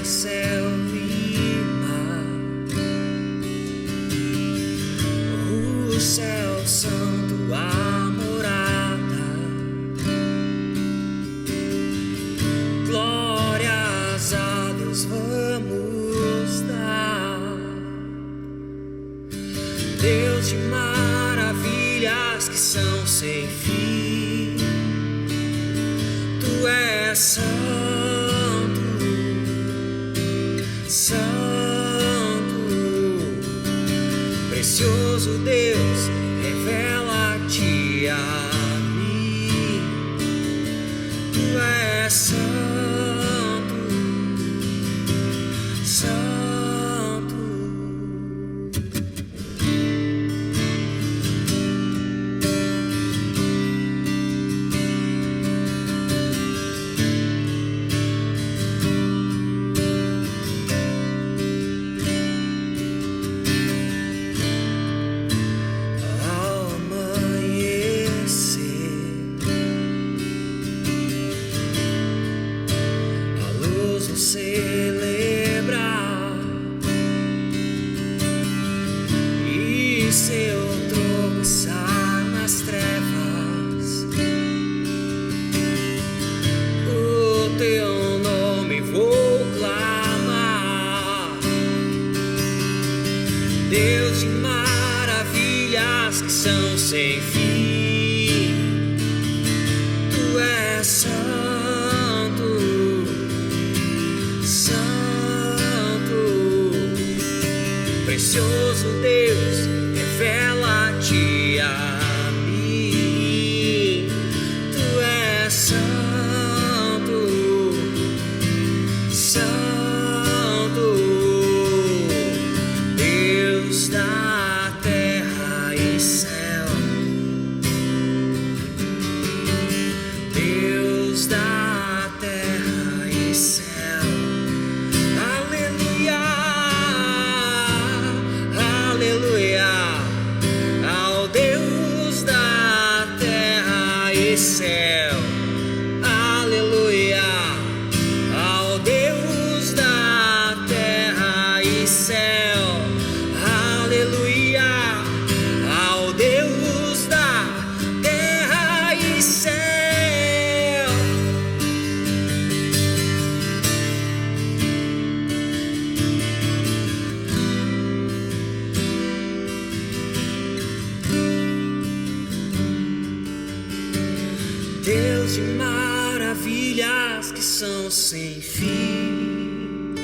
céu e mar, o céu santo, a morada. Glórias a Deus vamos dar, Deus de maravilhas que são sem fim. Tu és santo, santo, precioso Deus, revela-te a mim. Tu és santo, santo. Deus de maravilhas que são sem fim. Tu és santo, santo, precioso Deus, revela-te a mim. Tu és santo, santo, da terra e céu, Deus da terra e céu. Aleluia, aleluia, ao Deus da terra e céu. Aleluia, ao Deus da terra e céu. Aleluia, ao Deus da terra e céu. Deus de maravilhas que são sem fim.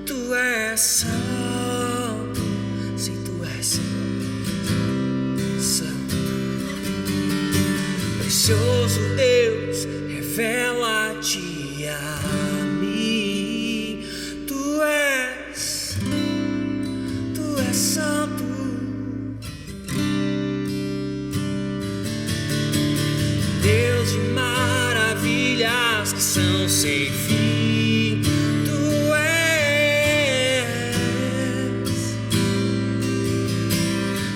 Tu és santo, precioso Deus, revela-te a mim. Tu és santo, Deus de maravilhas que são sem fim. Tu és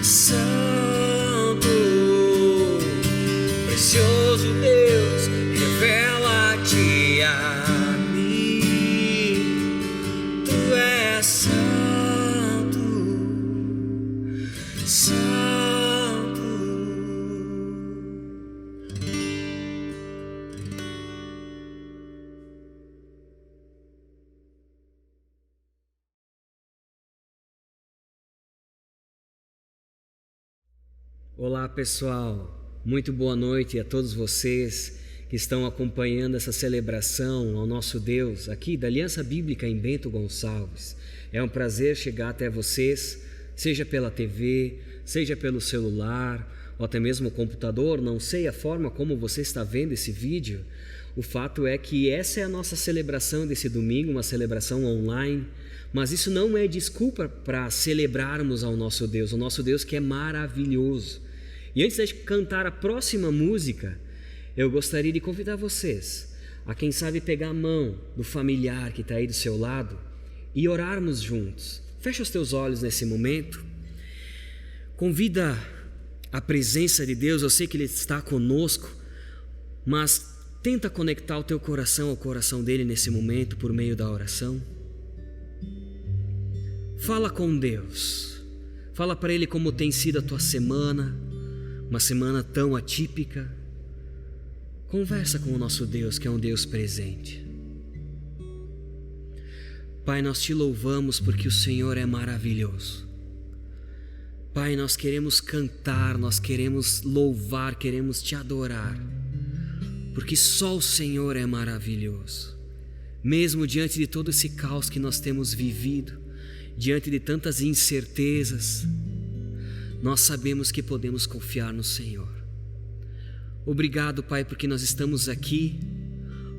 santo, precioso Deus, revela-te a mim. Tu és santo, santo. Olá, pessoal. Muito boa noite a todos vocês que estão acompanhando essa celebração ao nosso Deus aqui da Aliança Bíblica em Bento Gonçalves. É um prazer chegar até vocês, seja pela TV, seja pelo celular ou até mesmo o computador. Não sei a forma como você está vendo esse vídeo. O fato é que essa é a nossa celebração desse domingo, uma celebração online. Mas isso não é desculpa para celebrarmos ao nosso Deus, o nosso Deus que é maravilhoso. E antes de cantar a próxima música, eu gostaria de convidar vocês a, quem sabe, pegar a mão do familiar que está aí do seu lado e orarmos juntos. Fecha os teus olhos nesse momento. Convida a presença de Deus. Eu sei que Ele está conosco, mas Tenta conectar o teu coração ao coração dele nesse momento por meio da oração. Fala com Deus. Fala para ele como tem sido a tua semana, uma semana tão atípica. Conversa com o nosso Deus, que é um Deus presente. Pai, nós te louvamos porque o Senhor é maravilhoso. Pai, nós queremos cantar, nós queremos louvar, queremos te adorar, porque só o Senhor é maravilhoso. Mesmo diante de todo esse caos que nós temos vivido, diante de tantas incertezas, nós sabemos que podemos confiar no Senhor. Obrigado, Pai, porque nós estamos aqui,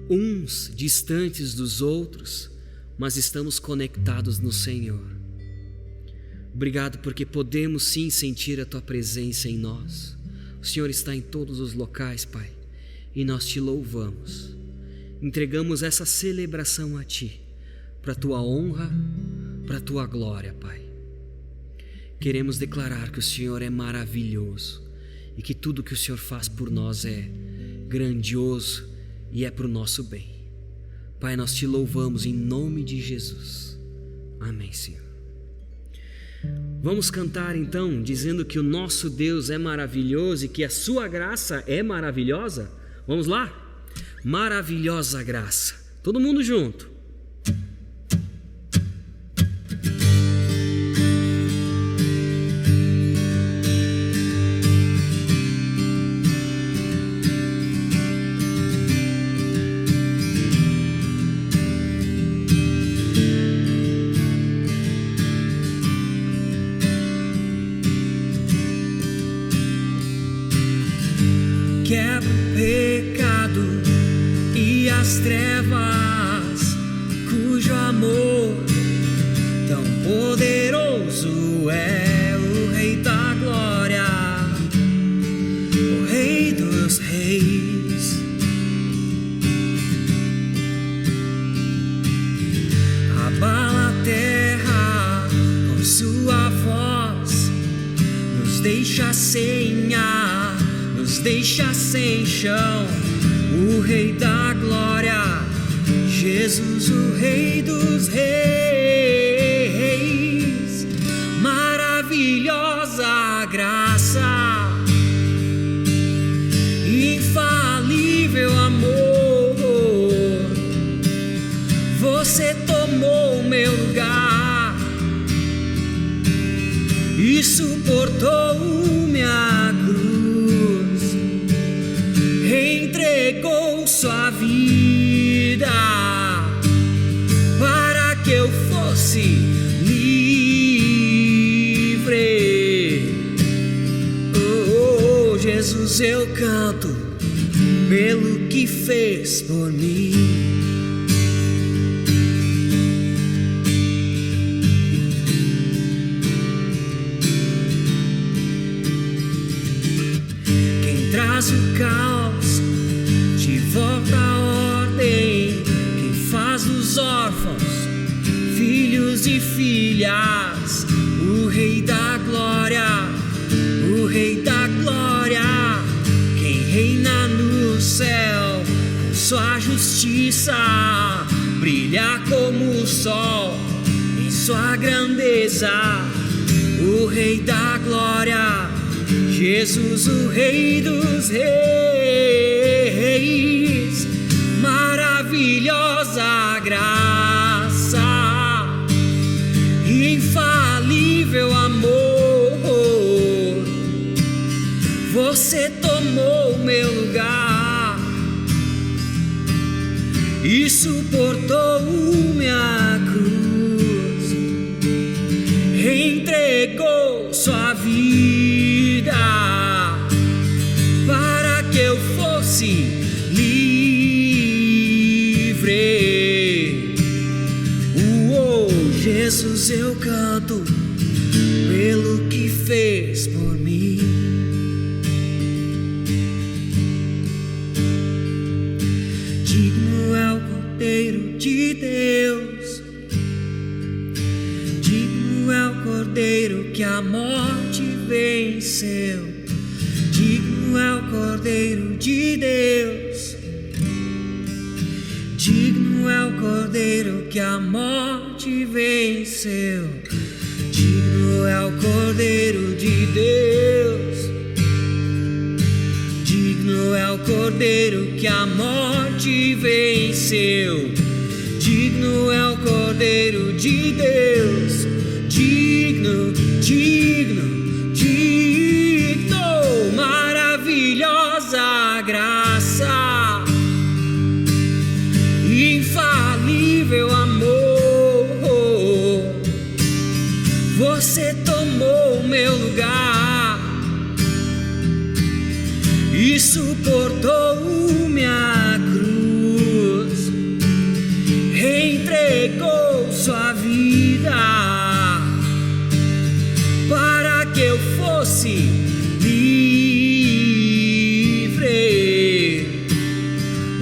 uns distantes dos outros, mas estamos conectados no Senhor. Obrigado porque podemos sim sentir a Tua presença em nós. O Senhor está em todos os locais, Pai, e nós te louvamos. Entregamos essa celebração a Ti, para a Tua honra, para a Tua glória, Pai. Queremos declarar que o Senhor é maravilhoso e que tudo que o Senhor faz por nós é grandioso e é para o nosso bem. Pai, nós te louvamos em nome de Jesus. Amém, Senhor. Vamos cantar então, dizendo que o nosso Deus é maravilhoso e que a sua graça é maravilhosa? Vamos lá? Maravilhosa graça. Todo mundo junto. Quebra o pecado e as trevas, cujo amor tão poderoso é o Rei da Glória, o Rei dos Reis. Abala a terra com sua voz, nos deixa sem ar, nos deixa sem chão. O Rei da Glória, Jesus, o Rei dos Reis. Maravilhosa graça, infalível amor, você tomou meu lugar e suportou minha cruz, entregou sua vida para que eu fosse livre. Oh, Jesus, eu canto pelo que fez por mim. Traz o caos de volta à ordem, quem faz dos órfãos filhos e filhas. O Rei da Glória, o Rei da Glória, quem reina no céu com sua justiça, brilha como o sol em sua grandeza. O Rei da Glória, Jesus, o Rei dos Reis. Maravilhosa graça, infalível amor, você tomou meu lugar e suportou minha cruz, entregou sua vida para que eu fosse livre. Jesus, eu canto pelo que fez por mim. Digno é o Cordeiro de Deus, digno é o Cordeiro que a morte venceu. Digno é o Cordeiro de Deus, Digno é o Cordeiro que a morte venceu. Digno é o Cordeiro de Deus. Digno é o Cordeiro que a morte venceu. Digno é o Cordeiro de Deus. Digno, digno, digno. Maravilhosa graça, infalível amor. Você tomou meu lugar e suportou minha cruz, entregou sua vida para que eu fosse livre.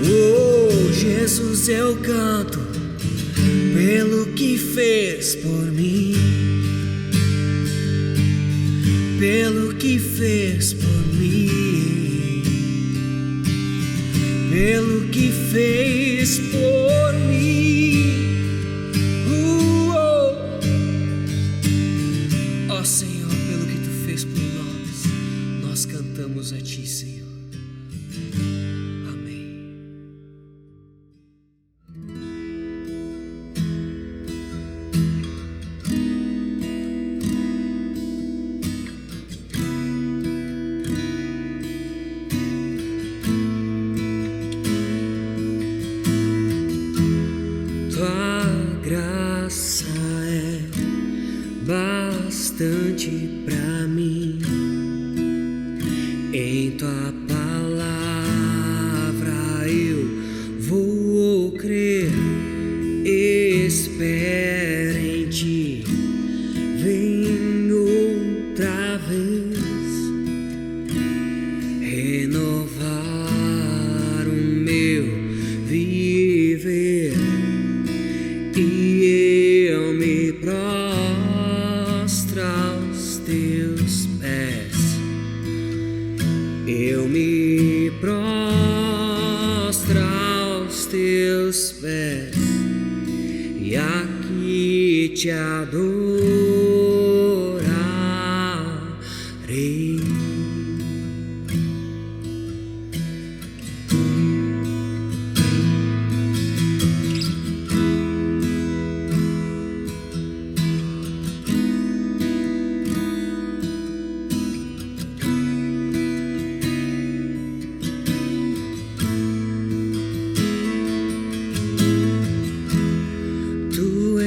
Oh, Jesus, eu canto pelo que fez por mim, pelo que fez por mim, pelo que fez por mim. Ó Senhor, pelo que tu fez por nós cantamos a ti, Senhor. Amém. Tua graça é bastante pra mim. Em tua palavra eu vou crer. Espera em ti, vem outra vez renovar o meu viver. E eu me prostro aos teus pés. Eu me prostro aos teus pés e aqui te adorarei.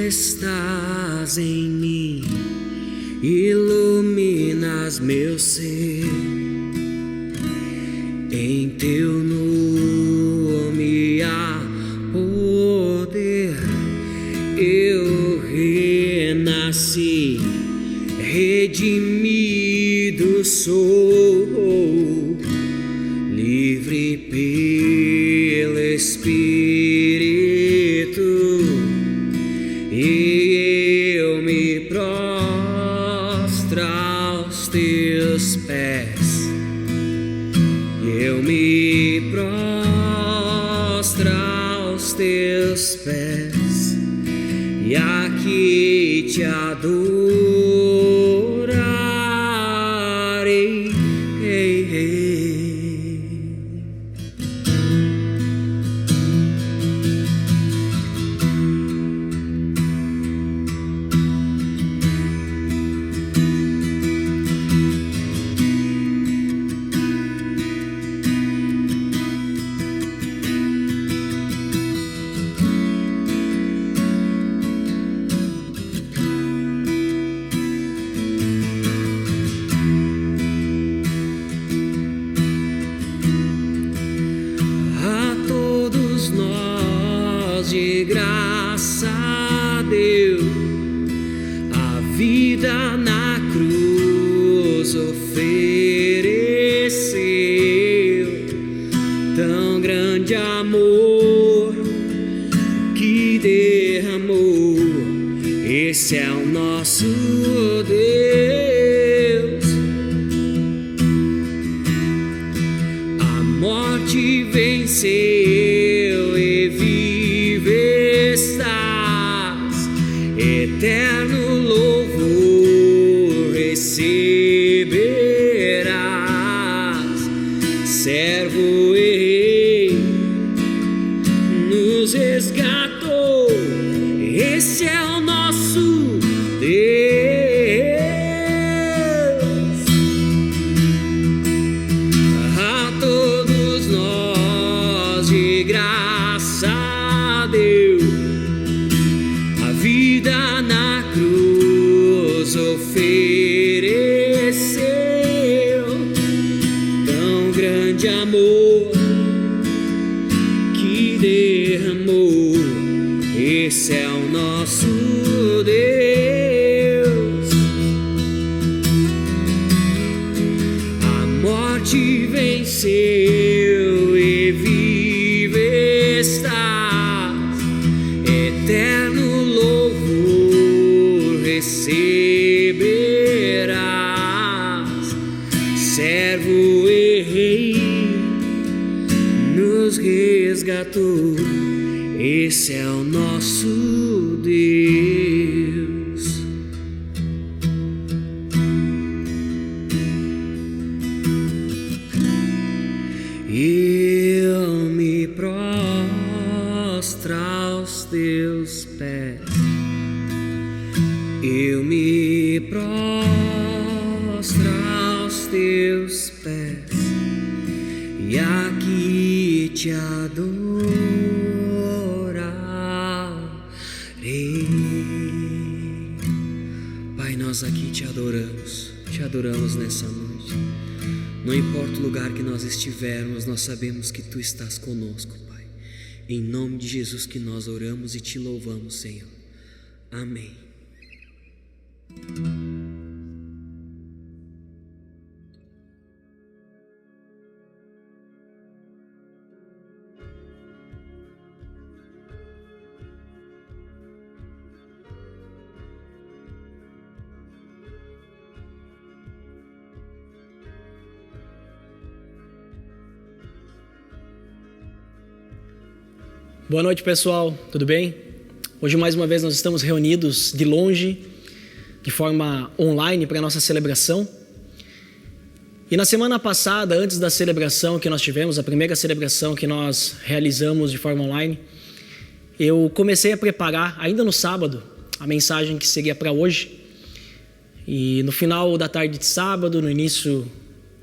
Estás em mim, iluminas meu ser. Em teu nome há poder. Eu renasci, redimido sou, livre pelo Espírito. E eu me prostro aos teus pés. Eu me prostro aos teus pés e aqui te adorarei. De graça deu a vida na cruz, ofereceu tão grande amor que derramou. Esse é o nosso Deus. A morte venceu e viveu. eterno louvor receberás, servo e rei, nos resgatou, esse é o nosso Deus. A todos nós de graça deu, a vida na cruz ofereceu, tão grande amor que derramou, esse é o nosso Deus. A morte venceu e vive estás, eterno louvor receberás, servo e rei, nos resgatou, esse é o nosso Deus. Eu me prostro aos teus pés, eu me prostro aos teus pés, e aqui te adorarei. Pai, nós aqui te adoramos nessa noite. Não importa o lugar que nós estivermos, nós sabemos que Tu estás conosco, Pai. Em nome de Jesus que nós oramos e Te louvamos, Senhor. Amém. Boa noite, pessoal, tudo bem? Hoje mais uma vez nós estamos reunidos de longe, de forma online para a nossa celebração. E na semana passada, antes da celebração que nós tivemos, a primeira celebração que nós realizamos de forma online, eu comecei a preparar, ainda no sábado, a mensagem que seria para hoje. E no final da tarde de sábado, no início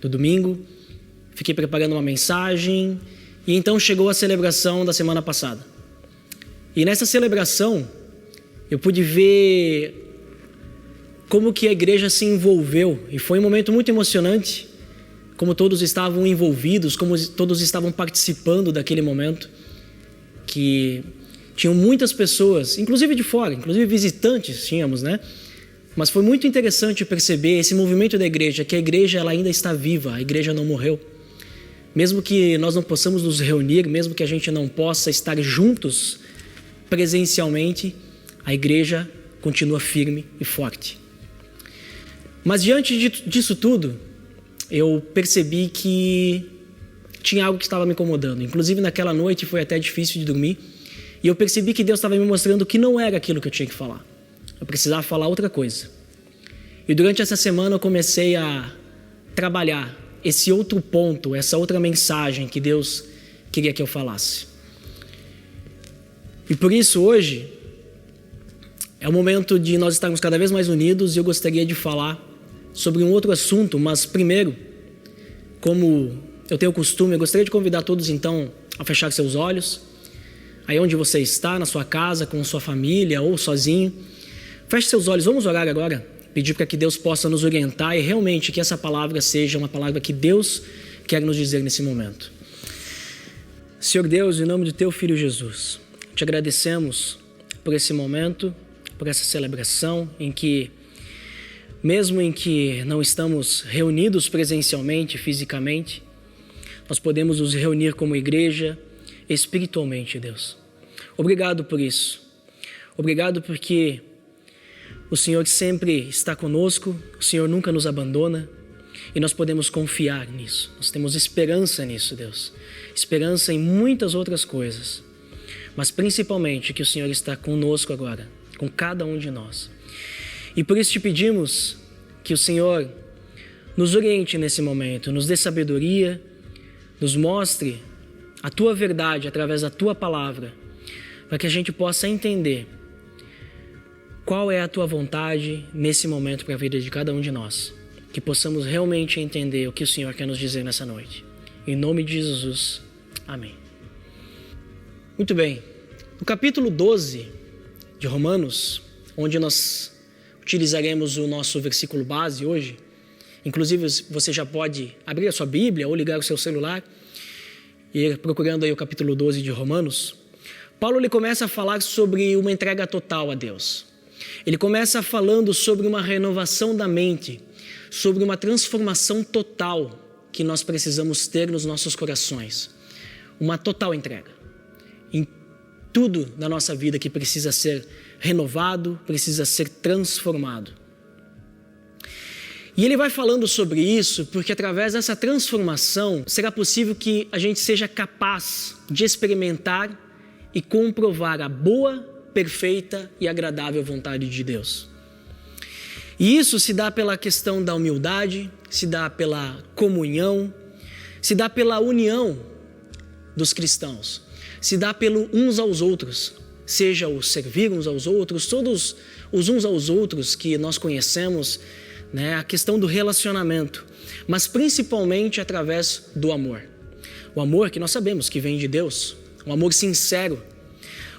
do domingo, fiquei preparando uma mensagem. E então chegou a celebração da semana passada. E nessa celebração, eu pude ver como que a igreja se envolveu. E foi um momento muito emocionante, como todos estavam envolvidos, como todos estavam participando daquele momento. Que tinham muitas pessoas, inclusive de fora, inclusive visitantes tínhamos, né? Mas foi muito interessante perceber esse movimento da igreja, que a igreja ela ainda está viva, a igreja não morreu. Mesmo que nós não possamos nos reunir, mesmo que a gente não possa estar juntos presencialmente, a igreja continua firme e forte. Mas diante disso tudo, eu percebi que tinha algo que estava me incomodando. Inclusive naquela noite foi até difícil de dormir. E eu percebi que Deus estava me mostrando que não era aquilo que eu tinha que falar. Eu precisava falar outra coisa. E durante essa semana eu comecei a trabalhar esse outro ponto, essa outra mensagem que Deus queria que eu falasse. E por isso hoje é o momento de nós estarmos cada vez mais unidos e eu gostaria de falar sobre um outro assunto, mas primeiro, como eu tenho o costume, eu gostaria de convidar todos então a fechar seus olhos, aí onde você está, na sua casa, com sua família ou sozinho. Feche seus olhos, vamos orar agora. Pedir para que Deus possa nos orientar e realmente que essa palavra seja uma palavra que Deus quer nos dizer nesse momento. Senhor Deus, em nome de Teu Filho Jesus, te agradecemos por esse momento, por essa celebração em que, mesmo em que não estamos reunidos presencialmente, fisicamente, nós podemos nos reunir como igreja espiritualmente, Deus. Obrigado por isso. Obrigado porque o Senhor sempre está conosco, o Senhor nunca nos abandona e nós podemos confiar nisso. Nós temos esperança nisso, Deus. Esperança em muitas outras coisas, mas principalmente que o Senhor está conosco agora com cada um de nós. E por isso te pedimos que o Senhor nos oriente nesse momento, nos dê sabedoria, nos mostre a Tua verdade através da Tua palavra, para que a gente possa entender qual é a Tua vontade nesse momento para a vida de cada um de nós. Que possamos realmente entender o que o Senhor quer nos dizer nessa noite. Em nome de Jesus. Amém. Muito bem. No capítulo 12 de Romanos, onde nós utilizaremos o nosso versículo base hoje, inclusive você já pode abrir a sua Bíblia ou ligar o seu celular e ir procurando aí o capítulo 12 de Romanos. Paulo ele começa a falar sobre uma entrega total a Deus. Ele começa falando sobre uma renovação da mente, sobre uma transformação total que nós precisamos ter nos nossos corações. Uma total entrega. Em tudo na nossa vida que precisa ser renovado, precisa ser transformado. E ele vai falando sobre isso porque através dessa transformação será possível que a gente seja capaz de experimentar e comprovar a boa, perfeita e agradável vontade de Deus. E isso se dá pela questão da humildade, se dá pela comunhão, se dá pela união dos cristãos, se dá pelo uns aos outros, seja o servir uns aos outros, todos os uns aos outros que nós conhecemos, né? A questão do relacionamento, mas principalmente através do amor. O amor que nós sabemos que vem de Deus, um amor sincero,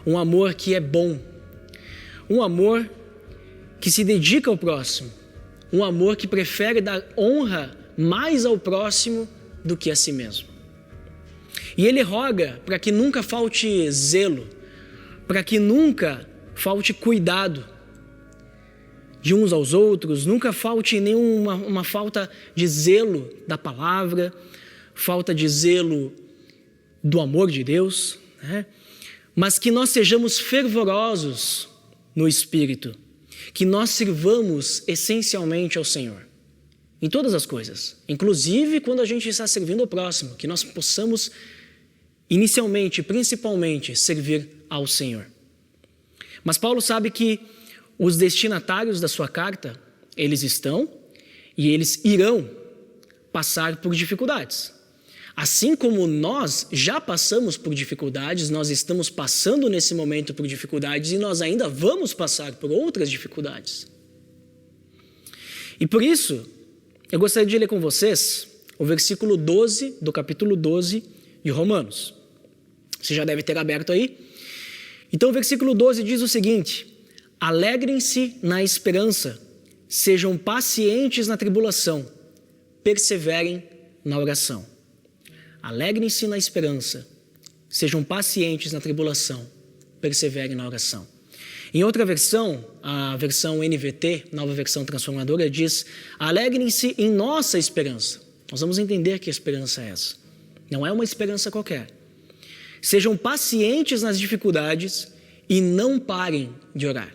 um amor que é bom, um amor que se dedica ao próximo, um amor que prefere dar honra mais ao próximo do que a si mesmo. E ele roga para que nunca falte zelo, para que nunca falte cuidado de uns aos outros, nunca falte nenhuma falta de zelo da palavra, falta de zelo do amor de Deus, né? Mas que nós sejamos fervorosos no Espírito, que nós sirvamos essencialmente ao Senhor, em todas as coisas, inclusive quando a gente está servindo ao próximo, que nós possamos inicialmente, principalmente, servir ao Senhor. Mas Paulo sabe que os destinatários da sua carta, eles estão e eles irão passar por dificuldades. Assim como nós já passamos por dificuldades, nós estamos passando nesse momento por dificuldades e nós ainda vamos passar por outras dificuldades. E por isso, eu gostaria de ler com vocês o versículo 12 do capítulo 12 de Romanos. Você já deve ter aberto aí. Então o versículo 12 diz o seguinte: alegrem-se na esperança, sejam pacientes na tribulação, perseverem na oração. Alegrem-se na esperança, sejam pacientes na tribulação, perseverem na oração. Em outra versão, a versão NVT, nova versão transformadora, diz: alegrem-se em nossa esperança. Nós vamos entender que esperança é essa. Não é uma esperança qualquer. Sejam pacientes nas dificuldades e não parem de orar.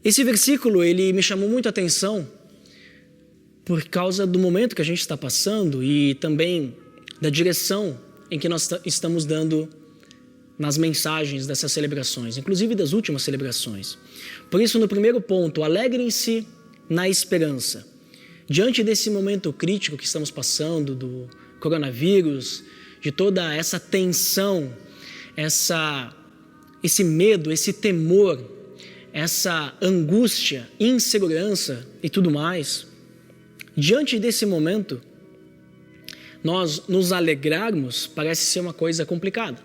Esse versículo, ele me chamou muito a atenção por causa do momento que a gente está passando e também da direção em que nós estamos dando nas mensagens dessas celebrações, inclusive das últimas celebrações. Por isso, no primeiro ponto, alegrem-se na esperança. Diante desse momento crítico que estamos passando, do coronavírus, de toda essa tensão, esse medo, esse temor, essa angústia, insegurança e tudo mais, diante desse momento, nós nos alegrarmos parece ser uma coisa complicada.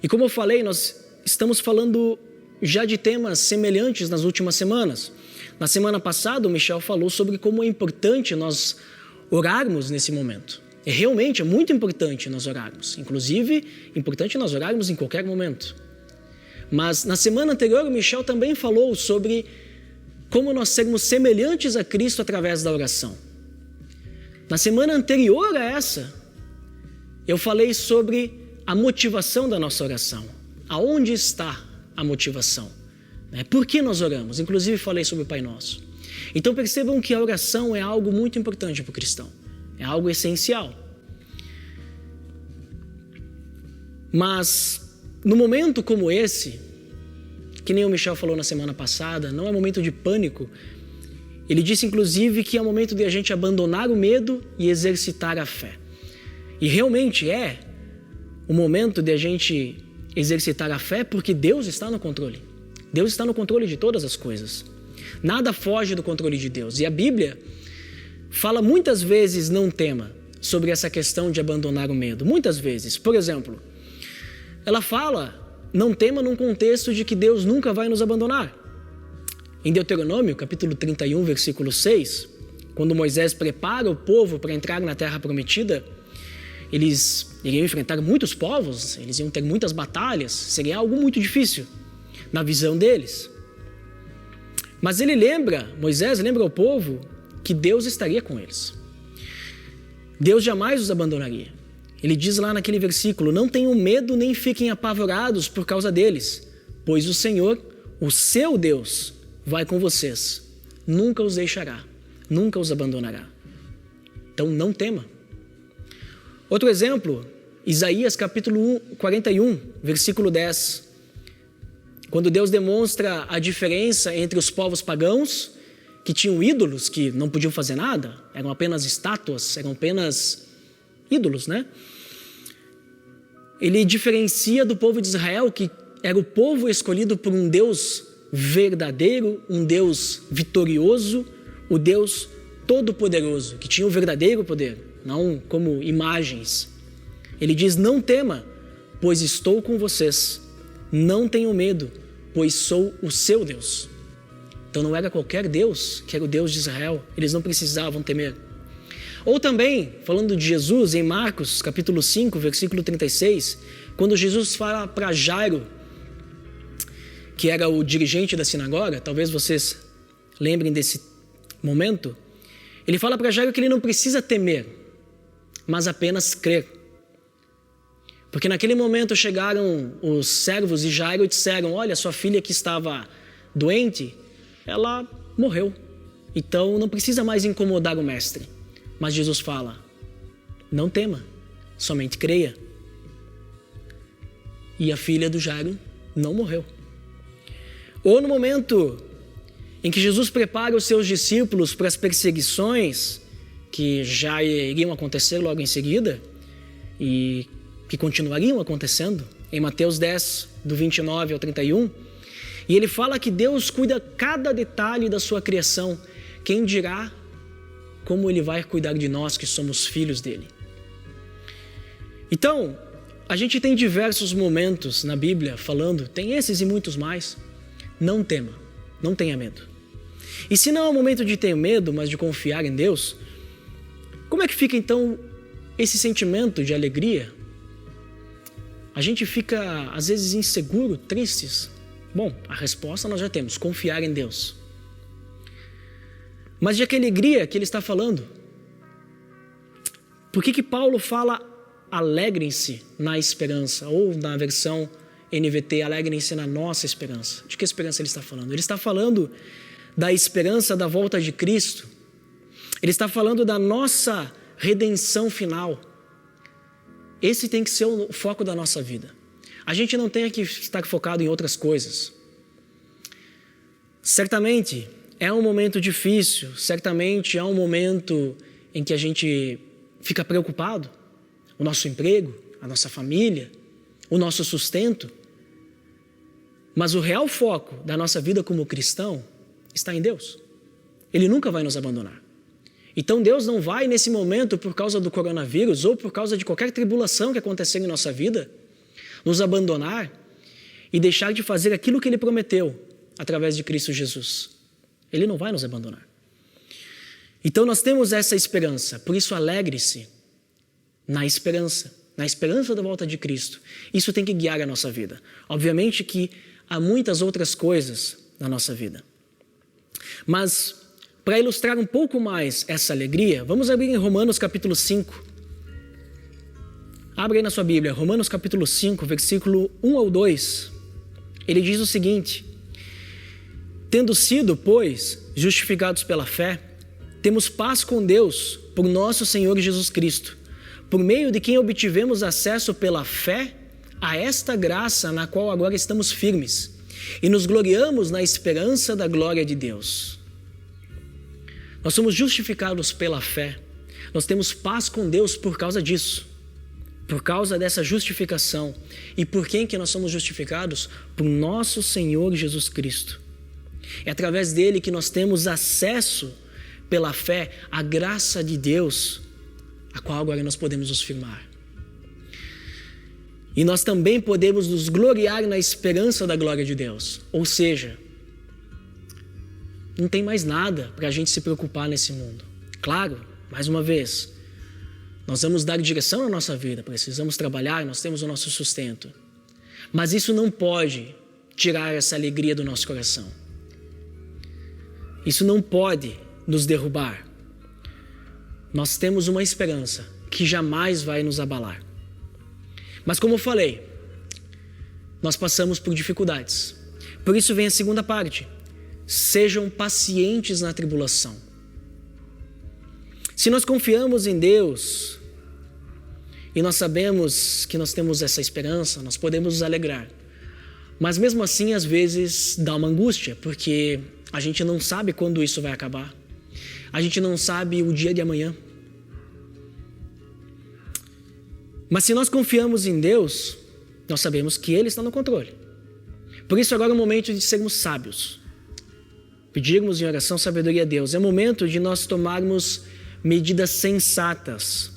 E como eu falei, nós estamos falando já de temas semelhantes nas últimas semanas. Na semana passada, o Michel falou sobre como é importante nós orarmos nesse momento. E realmente é muito importante nós orarmos. Inclusive, é importante nós orarmos em qualquer momento. Mas na semana anterior, o Michel também falou sobre como nós sermos semelhantes a Cristo através da oração. Na semana anterior a essa, eu falei sobre a motivação da nossa oração. Aonde está a motivação? Por que nós oramos? Inclusive falei sobre o Pai Nosso. Então percebam que a oração é algo muito importante para o cristão. É algo essencial. Mas no momento como esse, que nem o Michel falou na semana passada, não é momento de pânico. Ele disse, inclusive, que é momento de a gente abandonar o medo e exercitar a fé. E realmente é o momento de a gente exercitar a fé, porque Deus está no controle. Deus está no controle de todas as coisas. Nada foge do controle de Deus. E a Bíblia fala muitas vezes, não tema, sobre essa questão de abandonar o medo. Muitas vezes. Por exemplo, ela fala, não tema num contexto de que Deus nunca vai nos abandonar. Em Deuteronômio, capítulo 31, versículo 6, quando Moisés prepara o povo para entrar na terra prometida, eles iriam enfrentar muitos povos, eles iam ter muitas batalhas, seria algo muito difícil na visão deles. Mas Moisés lembra ao povo que Deus estaria com eles. Deus jamais os abandonaria. Ele diz lá naquele versículo, não tenham medo nem fiquem apavorados por causa deles, pois o Senhor, o seu Deus, vai com vocês, nunca os deixará, nunca os abandonará. Então não tema. Outro exemplo, Isaías capítulo 41, versículo 10. Quando Deus demonstra a diferença entre os povos pagãos, que tinham ídolos que não podiam fazer nada, eram apenas estátuas, eram apenas ídolos, né? Ele diferencia do povo de Israel, que era o povo escolhido por um Deus verdadeiro, um Deus vitorioso, o Deus todo-poderoso, que tinha o verdadeiro poder, não como imagens. Ele diz, não tema, pois estou com vocês. Não tenham medo, pois sou o seu Deus. Então não era qualquer Deus, que era o Deus de Israel. Eles não precisavam temer. Ou também, falando de Jesus, em Marcos, capítulo 5, versículo 36, quando Jesus fala para Jairo, que era o dirigente da sinagoga, talvez vocês lembrem desse momento, ele fala para Jairo que ele não precisa temer, mas apenas crer. Porque naquele momento chegaram os servos de Jairo e disseram, olha, sua filha que estava doente, ela morreu. Então não precisa mais incomodar o mestre. Mas Jesus fala, não tema, somente creia. E a filha do Jairo não morreu. Ou no momento em que Jesus prepara os seus discípulos para as perseguições que já iriam acontecer logo em seguida e que continuariam acontecendo, em Mateus 10, do 29 ao 31, e ele fala que Deus cuida cada detalhe da sua criação. Quem dirá como ele vai cuidar de nós que somos filhos dele? Então, a gente tem diversos momentos na Bíblia falando, tem esses e muitos mais. Não tema, não tenha medo. E se não é o momento de ter medo, mas de confiar em Deus, como é que fica então esse sentimento de alegria? A gente fica às vezes inseguro, tristes. Bom, a resposta nós já temos, confiar em Deus. Mas de que alegria que ele está falando? Por que Paulo fala alegrem-se na esperança? Ou na versão NVT, alegrem-se na nossa esperança. De que esperança ele está falando? Ele está falando da esperança da volta de Cristo. Ele está falando da nossa redenção final. Esse tem que ser o foco da nossa vida. A gente não tem que estar focado em outras coisas. Certamente é um momento difícil, certamente é um momento em que a gente fica preocupado. O nosso emprego, a nossa família, o nosso sustento. Mas o real foco da nossa vida como cristão está em Deus. Ele nunca vai nos abandonar. Então Deus não vai nesse momento, por causa do coronavírus ou por causa de qualquer tribulação que acontecer em nossa vida, nos abandonar e deixar de fazer aquilo que Ele prometeu através de Cristo Jesus. Ele não vai nos abandonar. Então nós temos essa esperança, por isso alegre-se na esperança da volta de Cristo. Isso tem que guiar a nossa vida. Obviamente que há muitas outras coisas na nossa vida. Mas, para ilustrar um pouco mais essa alegria, vamos abrir em Romanos capítulo 5. Abre aí na sua Bíblia, Romanos capítulo 5, versículo 1 ao 2. Ele diz o seguinte: tendo sido, pois, justificados pela fé, temos paz com Deus por nosso Senhor Jesus Cristo, por meio de quem obtivemos acesso pela fé a esta graça na qual agora estamos firmes e nos gloriamos na esperança da glória de Deus. Nós somos justificados pela fé. Nós temos paz com Deus por causa disso, por causa dessa justificação. E por quem que nós somos justificados? Por nosso Senhor Jesus Cristo. É através dele que nós temos acesso, pela fé, à graça de Deus, a qual agora nós podemos nos firmar. E nós também podemos nos gloriar na esperança da glória de Deus. Ou seja, não tem mais nada para a gente se preocupar nesse mundo. Claro, mais uma vez, nós vamos dar direção à nossa vida, precisamos trabalhar, nós temos o nosso sustento. Mas isso não pode tirar essa alegria do nosso coração. Isso não pode nos derrubar. Nós temos uma esperança que jamais vai nos abalar. Mas como eu falei, nós passamos por dificuldades. Por isso vem a segunda parte. Sejam pacientes na tribulação. Se nós confiamos em Deus e nós sabemos que nós temos essa esperança, nós podemos nos alegrar. Mas mesmo assim, às vezes, dá uma angústia, porque a gente não sabe quando isso vai acabar. A gente não sabe o dia de amanhã. Mas se nós confiamos em Deus, nós sabemos que Ele está no controle. Por isso agora é o momento de sermos sábios. Pedirmos em oração sabedoria a Deus. É o momento de nós tomarmos medidas sensatas.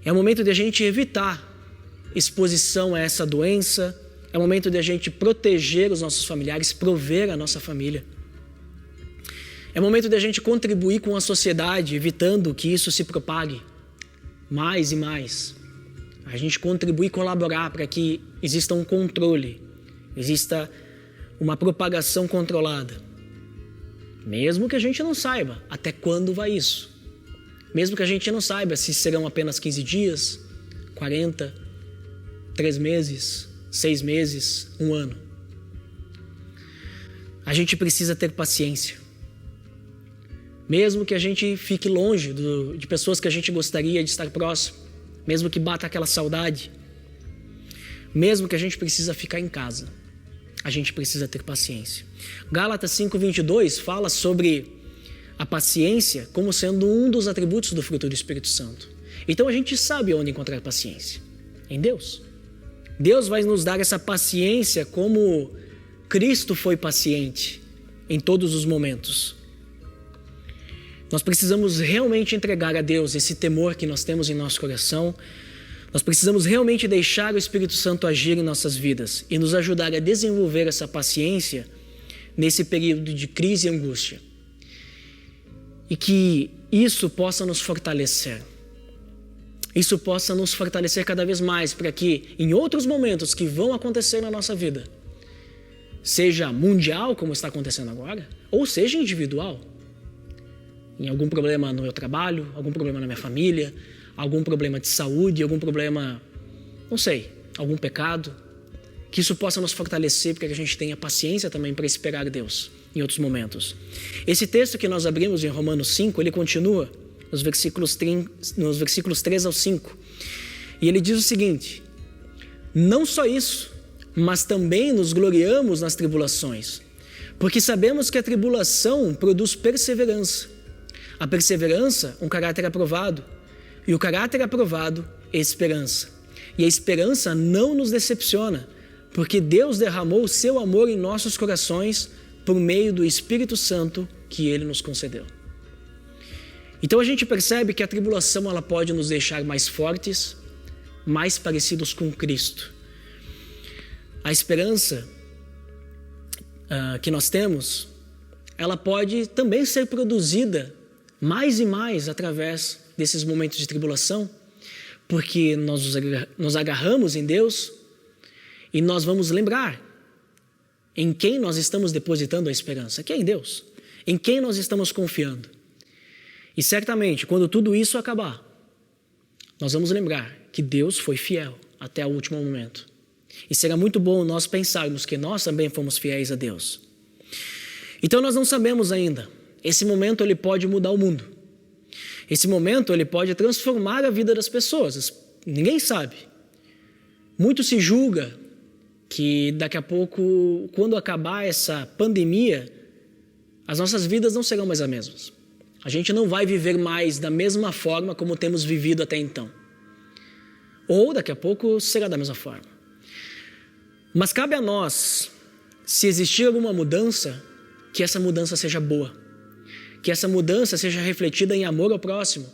É o momento de a gente evitar exposição a essa doença. É o momento de a gente proteger os nossos familiares, prover a nossa família. É o momento de a gente contribuir com a sociedade, evitando que isso se propague mais e mais. A gente contribuir e colaborar para que exista um controle, exista uma propagação controlada. Mesmo que a gente não saiba até quando vai isso. Mesmo que a gente não saiba se serão apenas 15 dias, 40, 3 meses, 6 meses, 1 ano. A gente precisa ter paciência. Mesmo que a gente fique longe de pessoas que a gente gostaria de estar próximo, mesmo que bata aquela saudade, mesmo que a gente precisa ficar em casa, a gente precisa ter paciência. Gálatas 5:22 fala sobre a paciência como sendo um dos atributos do fruto do Espírito Santo. Então a gente sabe onde encontrar paciência. Em Deus. Deus vai nos dar essa paciência como Cristo foi paciente em todos os momentos. Nós precisamos realmente entregar a Deus esse temor que nós temos em nosso coração. Nós precisamos realmente deixar o Espírito Santo agir em nossas vidas e nos ajudar a desenvolver essa paciência nesse período de crise e angústia. E que isso possa nos fortalecer. Isso possa nos fortalecer cada vez mais para que em outros momentos que vão acontecer na nossa vida, seja mundial, como está acontecendo agora, ou seja individual, em algum problema no meu trabalho, algum problema na minha família, algum problema de saúde, algum problema, não sei, algum pecado, que isso possa nos fortalecer para que a gente tenha paciência também para esperar Deus em outros momentos. Esse texto que nós abrimos em Romanos 5, ele continua nos versículos 3 ao 5. E ele diz o seguinte: não só isso, mas também nos gloriamos nas tribulações, porque sabemos que a tribulação produz perseverança. A perseverança, um caráter aprovado. E o caráter aprovado, esperança. E a esperança não nos decepciona, porque Deus derramou o seu amor em nossos corações por meio do Espírito Santo que Ele nos concedeu. Então a gente percebe que a tribulação ela pode nos deixar mais fortes, mais parecidos com Cristo. A esperança que nós temos, ela pode também ser produzida mais e mais através desses momentos de tribulação, porque nós nos agarramos em Deus e nós vamos lembrar em quem nós estamos depositando a esperança, que é em Deus, em quem nós estamos confiando. E certamente, quando tudo isso acabar, nós vamos lembrar que Deus foi fiel até o último momento. E será muito bom nós pensarmos que nós também fomos fiéis a Deus. Então nós não sabemos ainda. Esse momento ele pode mudar o mundo. Esse momento ele pode transformar a vida das pessoas. Ninguém sabe. Muito se julga que daqui a pouco, quando acabar essa pandemia, as nossas vidas não serão mais as mesmas. A gente não vai viver mais da mesma forma como temos vivido até então. Ou daqui a pouco será da mesma forma. Mas cabe a nós, se existir alguma mudança, que essa mudança seja boa. Que essa mudança seja refletida em amor ao próximo,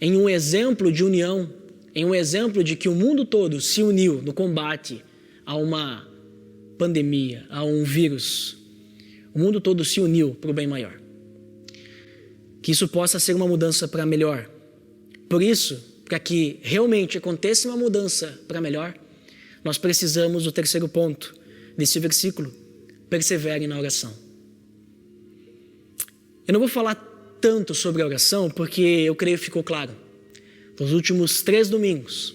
em um exemplo de união, em um exemplo de que o mundo todo se uniu no combate a uma pandemia, a um vírus. O mundo todo se uniu para o bem maior. Que isso possa ser uma mudança para melhor. Por isso, para que realmente aconteça uma mudança para melhor, nós precisamos do terceiro ponto desse versículo: persevere na oração. Eu não vou falar tanto sobre a oração, porque eu creio que ficou claro. Nos últimos 3 domingos,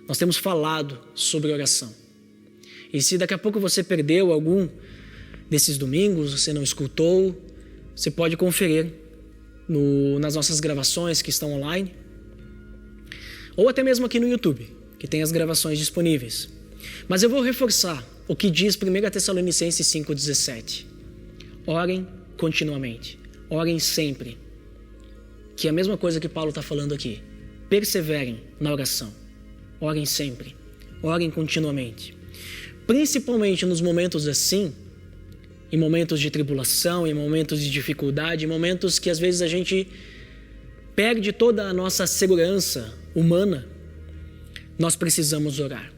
nós temos falado sobre oração. E se daqui a pouco você perdeu algum desses domingos, você não escutou, você pode conferir nas nossas gravações que estão online, ou até mesmo aqui no YouTube, que tem as gravações disponíveis. Mas eu vou reforçar o que diz 1 Tessalonicenses 5,17. Orem continuamente, orem sempre. Que é a mesma coisa que Paulo está falando aqui. Perseverem na oração, orem sempre, orem continuamente. Principalmente nos momentos assim, em momentos de tribulação, em momentos de dificuldade, em momentos que às vezes a gente perde toda a nossa segurança humana, nós precisamos orar.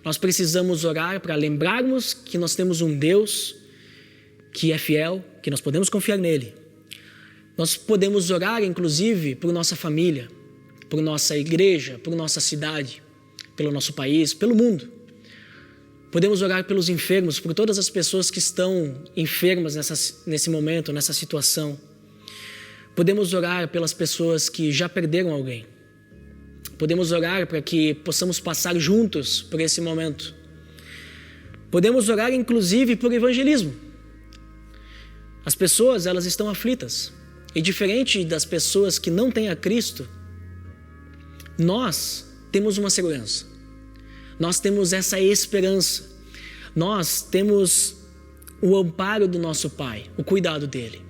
Nós precisamos orar para lembrarmos que nós temos um Deus que é fiel, que nós podemos confiar nele. Nós podemos orar, inclusive, por nossa família, por nossa igreja, por nossa cidade, pelo nosso país, pelo mundo. Podemos orar pelos enfermos, por todas as pessoas que estão enfermas nesse momento, nessa situação. Podemos orar pelas pessoas que já perderam alguém. Podemos orar para que possamos passar juntos por esse momento. Podemos orar, inclusive, por evangelismo. As pessoas, elas estão aflitas. E diferente das pessoas que não têm a Cristo, nós temos uma segurança. Nós temos essa esperança. Nós temos o amparo do nosso Pai, o cuidado dele.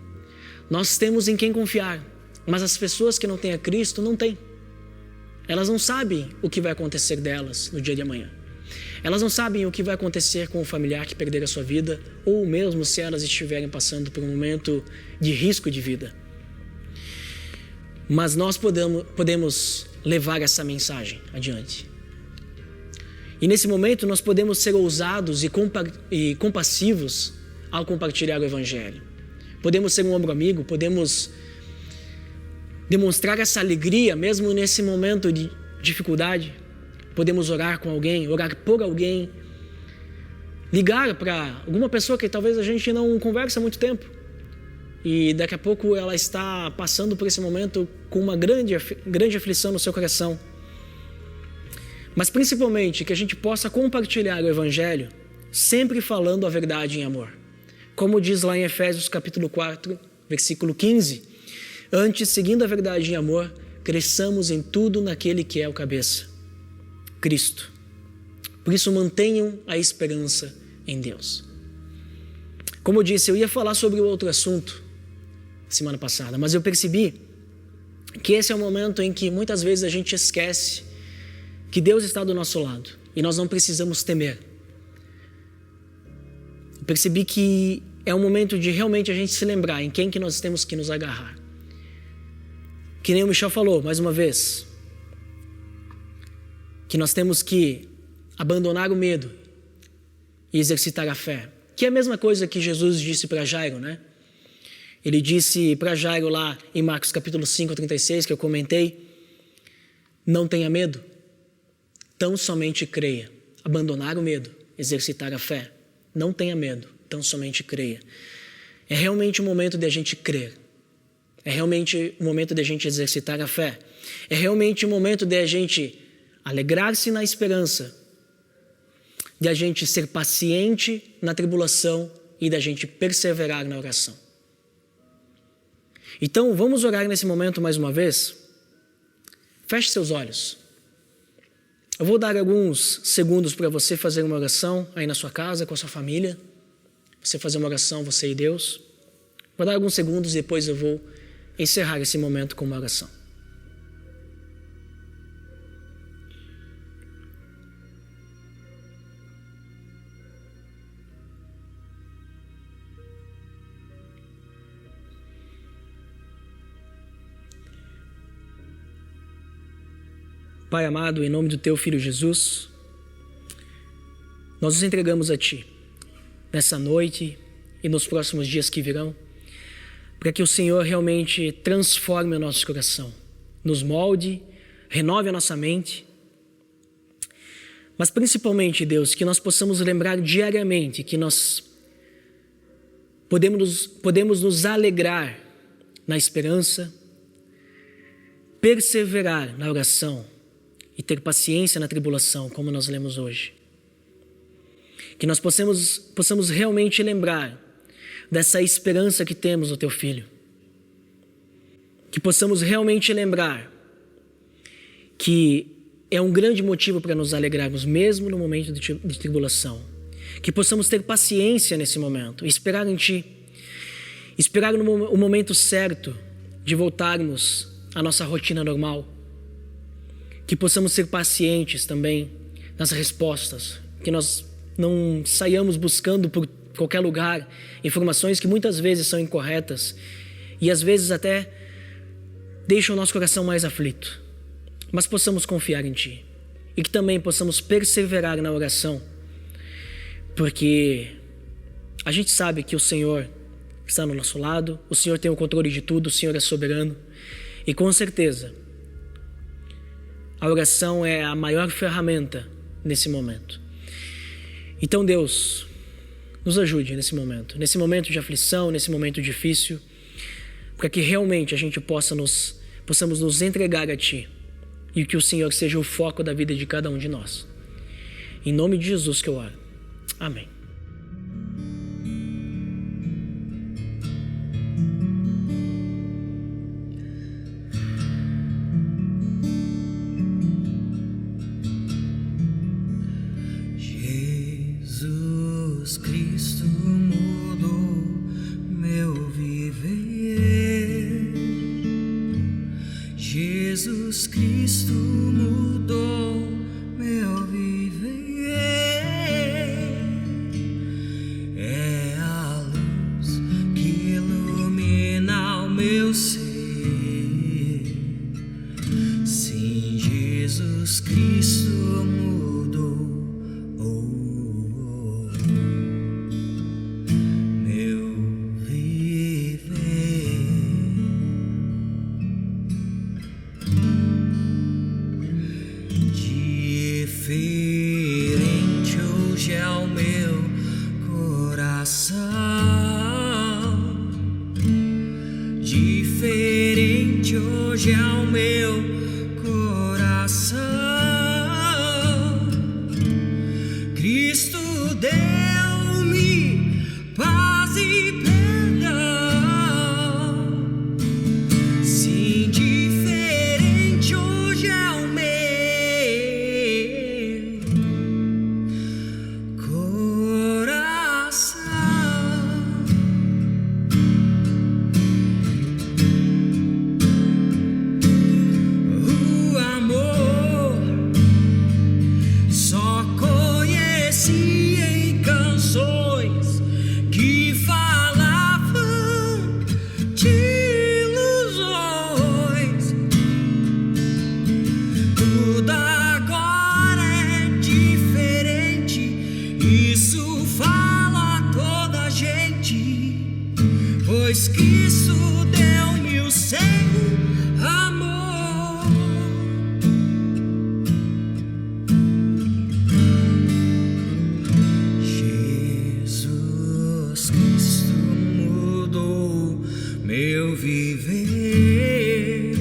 Nós temos em quem confiar. Mas as pessoas que não têm a Cristo não têm. Elas não sabem o que vai acontecer delas no dia de amanhã. Elas não sabem o que vai acontecer com o familiar que perder a sua vida, ou mesmo se elas estiverem passando por um momento de risco de vida. Mas nós podemos levar essa mensagem adiante. E nesse momento nós podemos ser ousados e compassivos ao compartilhar o Evangelho. Podemos ser um ombro amigo, podemos demonstrar essa alegria mesmo nesse momento de dificuldade. Podemos orar com alguém, orar por alguém, ligar para alguma pessoa que talvez a gente não conversa há muito tempo e daqui a pouco ela está passando por esse momento com uma grande aflição no seu coração. Mas principalmente que a gente possa compartilhar o Evangelho sempre falando a verdade em amor. Como diz lá em Efésios capítulo 4, versículo 15: antes, seguindo a verdade em amor, cresçamos em tudo naquele que é o cabeça, Cristo. Por isso mantenham a esperança em Deus. Como eu disse, eu ia falar sobre o outro assunto semana passada, mas eu percebi que esse é o momento em que muitas vezes a gente esquece que Deus está do nosso lado e nós não precisamos temer. Eu percebi que é um momento de realmente a gente se lembrar em quem que nós temos que nos agarrar. Que nem o Michel falou, mais uma vez, que nós temos que abandonar o medo e exercitar a fé. Que é a mesma coisa que Jesus disse para Jairo, né? Ele disse para Jairo lá em Marcos capítulo 5, 36, que eu comentei: não tenha medo, tão somente creia. Abandonar o medo, exercitar a fé. Não tenha medo, tão somente creia. É realmente o momento de a gente crer. É realmente o momento de a gente exercitar a fé. É realmente o momento de a gente alegrar-se na esperança, de a gente ser paciente na tribulação e da gente perseverar na oração. Então, vamos orar nesse momento mais uma vez? Feche seus olhos. Eu vou dar alguns segundos para você fazer uma oração aí na sua casa, com a sua família. Você fazer uma oração, você e Deus. Vou dar alguns segundos e depois eu vou encerrar esse momento com uma oração. Pai amado, em nome do Teu Filho Jesus, nós nos entregamos a Ti nessa noite e nos próximos dias que virão, para que o Senhor realmente transforme o nosso coração, nos molde, renove a nossa mente, mas principalmente, Deus, que nós possamos lembrar diariamente que nós podemos nos alegrar na esperança, perseverar na oração e ter paciência na tribulação, como nós lemos hoje. Que nós possamos realmente lembrar dessa esperança que temos no Teu Filho. Que possamos realmente lembrar que é um grande motivo para nos alegrarmos, mesmo no momento de tribulação. Que possamos ter paciência nesse momento, esperar em Ti. Esperar o momento certo de voltarmos à nossa rotina normal. Que possamos ser pacientes também nas respostas, que nós não saiamos buscando por qualquer lugar informações que muitas vezes são incorretas e às vezes até deixam o nosso coração mais aflito, mas possamos confiar em Ti e que também possamos perseverar na oração, porque a gente sabe que o Senhor está no nosso lado, o Senhor tem o controle de tudo, o Senhor é soberano e com certeza a oração é a maior ferramenta nesse momento. Então, Deus, nos ajude nesse momento de aflição, nesse momento difícil, para que realmente a gente possamos nos entregar a Ti e que o Senhor seja o foco da vida de cada um de nós. Em nome de Jesus que eu oro. Amém. Cristo mudou meu viver. Jesus Cristo mudou meu viver. É a luz que ilumina o meu ser. Sim, Jesus Cristo mudou. Diferente hoje é o meu coração, diferente hoje é o meu coração. Cristo deu-me paz e perdão. Sim, diferente hoje é o meu pois Cristo deu-me o seu amor. Jesus Cristo mudou meu viver.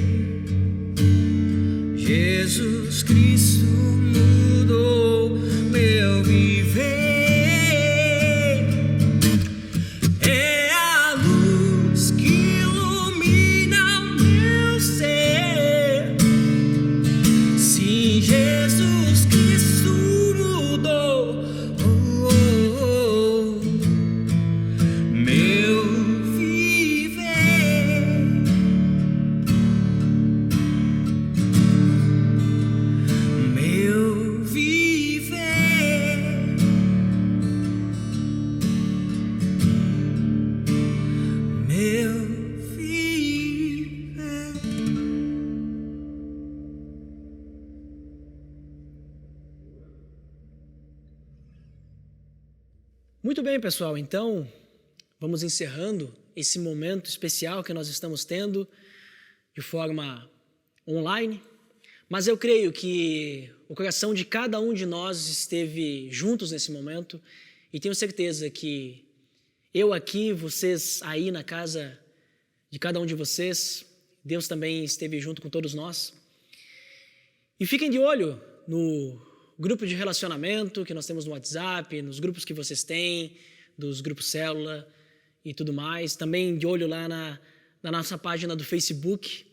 Jesus Cristo mudou meu viver. É a luz que ilumina Muito bem, pessoal, então vamos encerrando esse momento especial que nós estamos tendo de forma online, mas eu creio que o coração de cada um de nós esteve juntos nesse momento e tenho certeza que eu aqui, vocês aí na casa de cada um de vocês, Deus também esteve junto com todos nós. E fiquem de olho no grupo de relacionamento que nós temos no WhatsApp, nos grupos que vocês têm, dos grupos célula e tudo mais. Também de olho lá na nossa página do Facebook,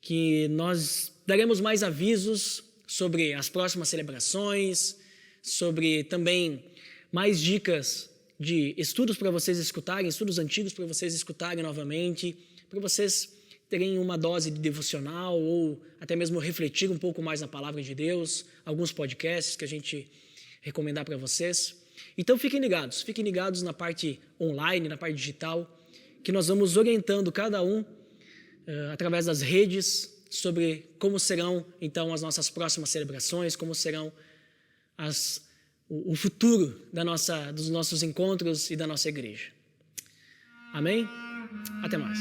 que nós daremos mais avisos sobre as próximas celebrações, sobre também mais dicas de estudos para vocês escutarem, estudos antigos para vocês escutarem novamente, para vocês terem uma dose de devocional ou até mesmo refletir um pouco mais na palavra de Deus, alguns podcasts que a gente recomendar para vocês. Então fiquem ligados na parte online, na parte digital, que nós vamos orientando cada um através das redes sobre como serão então as nossas próximas celebrações, como serão o futuro dos nossos encontros e da nossa igreja. Amém? Até mais.